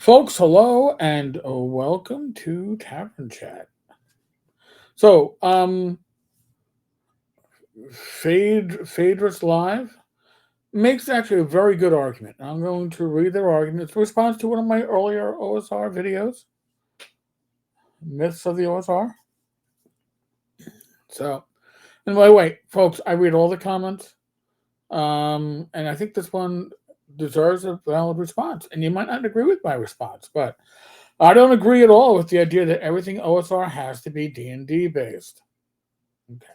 Folks, hello and welcome to Tavern Chat. So, Phaedrus Live makes actually a very good argument. I'm going to read their argument. It's a response to one of my earlier OSR videos, Myths of the OSR. So, and by the way, folks, I read all the comments, and I think this one deserves a valid response. And you might not agree with my response, but I don't agree at all with the idea that everything OSR has to be D&D based. Okay.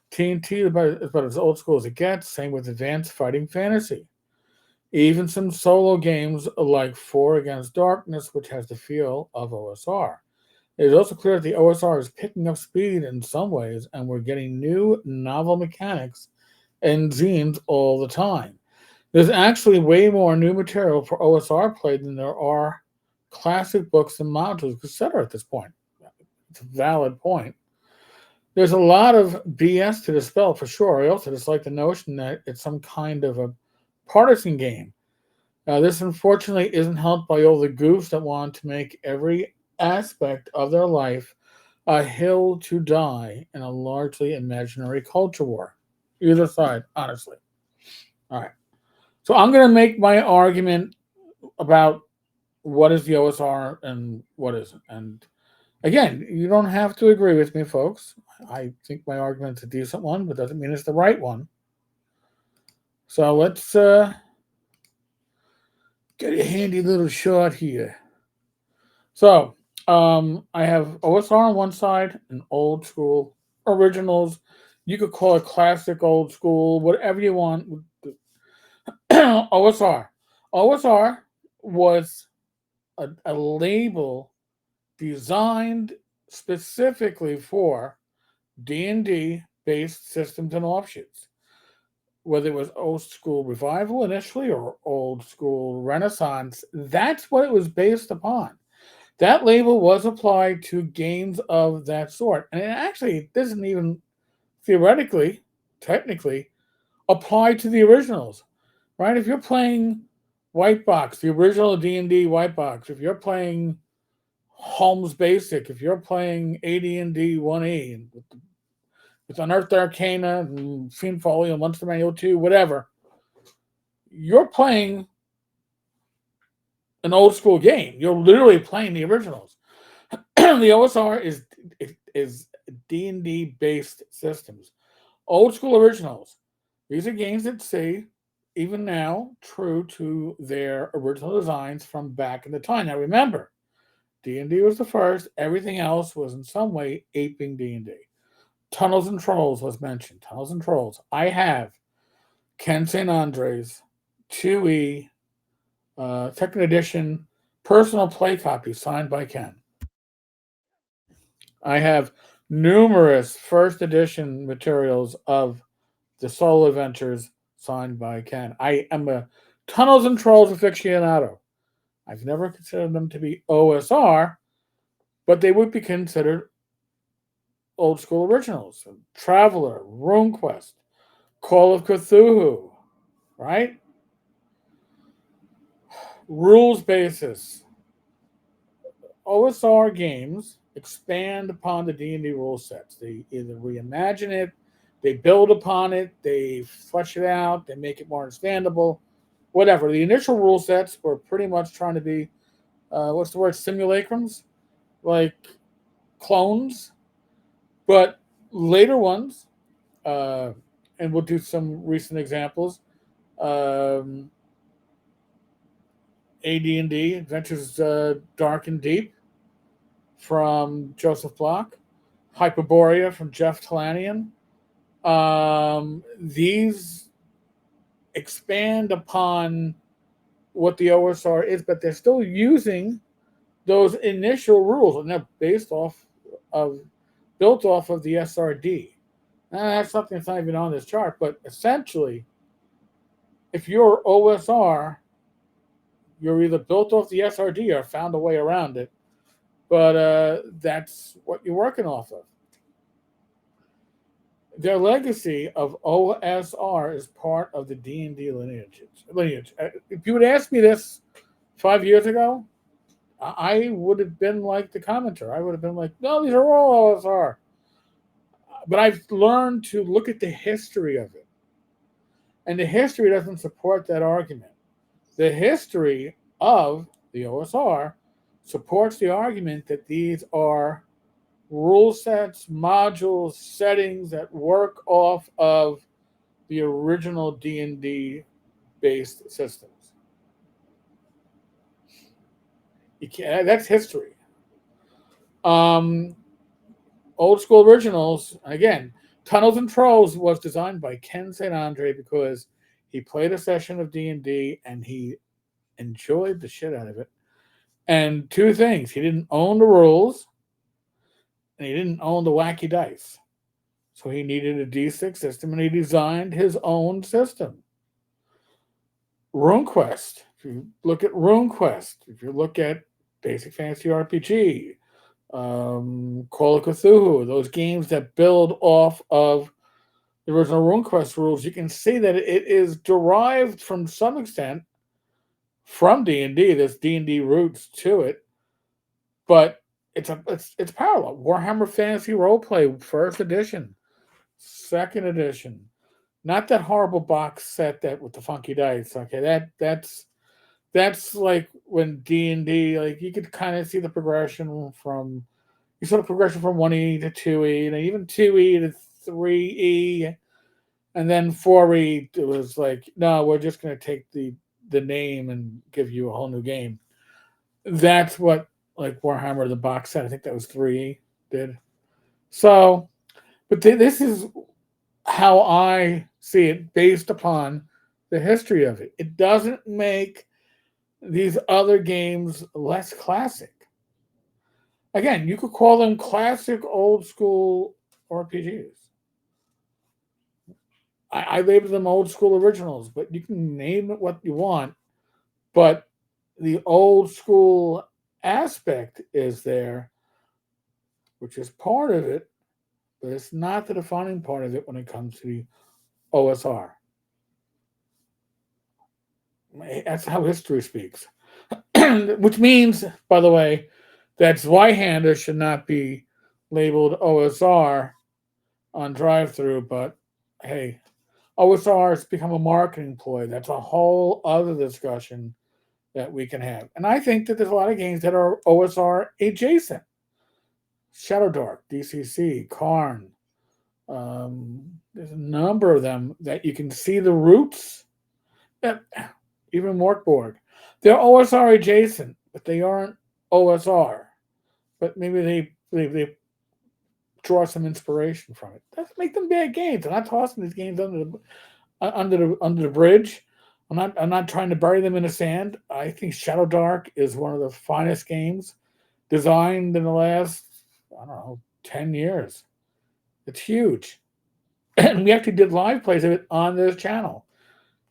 TNT is about as old school as it gets. Same with advanced fighting fantasy. Even some solo games like Four Against Darkness, which has the feel of OSR. It is also clear that the OSR is picking up speed in some ways, and we're getting new, novel mechanics and zines all the time. There's actually way more new material for OSR play than there are classic books and modules, etc. at this point. It's a valid point. There's a lot of BS to dispel for sure. I also just like the notion that it's some kind of a partisan game. This unfortunately isn't helped by all the goofs that want to make every aspect of their life a hill to die in a largely imaginary culture war. Either side, honestly. All right. So I'm going to make my argument about what is the OSR and what isn't. And again, you don't have to agree with me, folks. I think my argument's a decent one, but doesn't mean it's the right one. So let's get a handy little shot here. So I have OSR on one side and old school originals. You could call it classic, old school, whatever you want. OSR. OSR was a label designed specifically for D&D based systems and offshoots. Whether it was old school revival initially or old school renaissance, that's what it was based upon. That label was applied to games of that sort. And it actually doesn't even theoretically, technically, apply to the originals. Right? If you're playing White Box, the original D&D White Box, if you're playing Holmes Basic, if you're playing AD&D 1E with Unearthed Arcana and Fiend Folly and Monster Manual 2, whatever, you're playing an old school game. You're literally playing the originals. The OSR is D&D based systems. Old school originals. These are games that stay, even now, true to their original designs from back in the time. Now remember, D&D was the first. Everything else was in some way aping D&D. Tunnels and Trolls was mentioned. Tunnels and Trolls. I have Ken St. Andre's 2E second edition personal play copy signed by Ken. I have numerous first edition materials of the solo adventures signed by Ken. I am a Tunnels and Trolls aficionado. I've never considered them to be OSR, but they would be considered old school originals. Traveler, RuneQuest, Call of Cthulhu, right? Rules basis. OSR games expand upon the D&D rule sets. They either reimagine it, they build upon it, they flesh it out, they make it more understandable, whatever. The initial rule sets were pretty much trying to be, what's the word, simulacrums? Like clones. But later ones, and we'll do some recent examples, AD&D, Adventures Dark and Deep from Joseph Block, Hyperborea from Jeff Talanian. These expand upon what the OSR is, but they're still using those initial rules, and they're built off of the SRD. Now, that's something that's not even on this chart, but essentially, if you're OSR, you're either built off the SRD or found a way around it, but that's what you're working off of. Their legacy of OSR is part of the D&D lineage. If you would ask me this 5 years ago, I would have been like the commenter. I would have been like, no, these are all OSR. But I've learned to look at the history of it. And the history doesn't support that argument. The history of the OSR supports the argument that these are rule sets, modules, settings that work off of the original D&D based systems. That's history. Old school originals, again, Tunnels and Trolls was designed by Ken St. Andre because he played a session of D&D and he enjoyed the shit out of it. And two things, he didn't own the rules and he didn't own the wacky dice. So he needed a D6 system and he designed his own system. RuneQuest, if you look at RuneQuest, if you look at Basic Fantasy RPG, Call of Cthulhu, those games that build off of the original RuneQuest rules, you can see that it is derived from some extent from D&D. There's D&D roots to it, but it's parallel. Warhammer Fantasy Roleplay, first edition, second edition. Not that horrible box set that with the funky dice. Okay, that's like when D&D, like you could kind of see the progression from you saw the progression from 1E to 2E, and even 2E to 3E, and then 4E. It was like, no, we're just going to take the name and give you a whole new game. That's what like Warhammer the box set. I think that was 3E did. So, but this is how I see it based upon the history of it. It doesn't make these other games less classic. Again, you could call them classic old school RPGs. I label them old school originals, but you can name it what you want. But the old school aspect is there, which is part of it, but it's not the defining part of it when it comes to the OSR. That's how history speaks. Which means, by the way, that Zweihander should not be labeled OSR on drive-through, but hey, OSR has become a marketing ploy. That's a whole other discussion that we can have. And I think that there's a lot of games that are OSR adjacent. Shadow Dark, DCC, Karn. There's a number of them that you can see the roots. Even Morkborg. They're OSR adjacent, but they aren't OSR. But maybe they draw some inspiration from it. Doesn't make them bad games. I'm not tossing these games under the bridge. I'm not trying to bury them in the sand. I think Shadow Dark is one of the finest games designed in the last, I don't know, 10 years. It's huge. And we actually did live plays of it on this channel.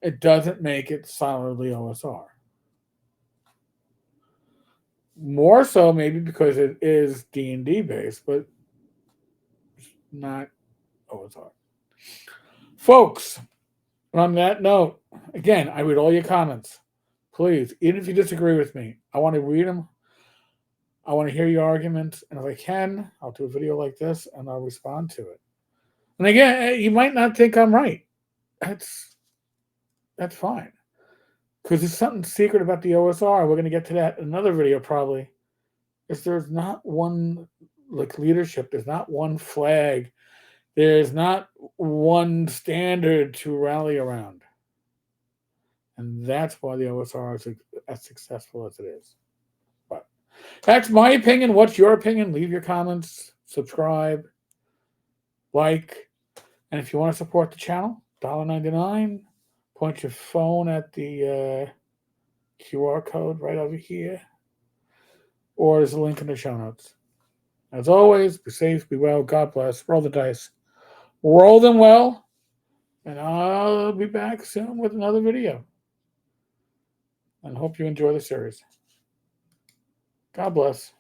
It doesn't make it solidly OSR. More so maybe because it is D&D based, but not OSR. Folks, on that note, again, I read all your comments. Please, even if you disagree with me, I want to read them. I want to hear your arguments. And if I can, I'll do a video like this and I'll respond to it. And again, you might not think I'm right. That's fine. Because there's something secret about the OSR. We're going to get to that in another video probably. Is there's not one like leadership. There's not one flag. There's not one standard to rally around. And that's why the OSR is as successful as it is. But that's my opinion. What's your opinion? Leave your comments, subscribe, like. And if you want to support the channel, $1.99. Point your phone at the QR code right over here. Or there's a link in the show notes. As always, be safe, be well, God bless. Roll the dice. Roll them well. And I'll be back soon with another video. And hope you enjoy the series. God bless.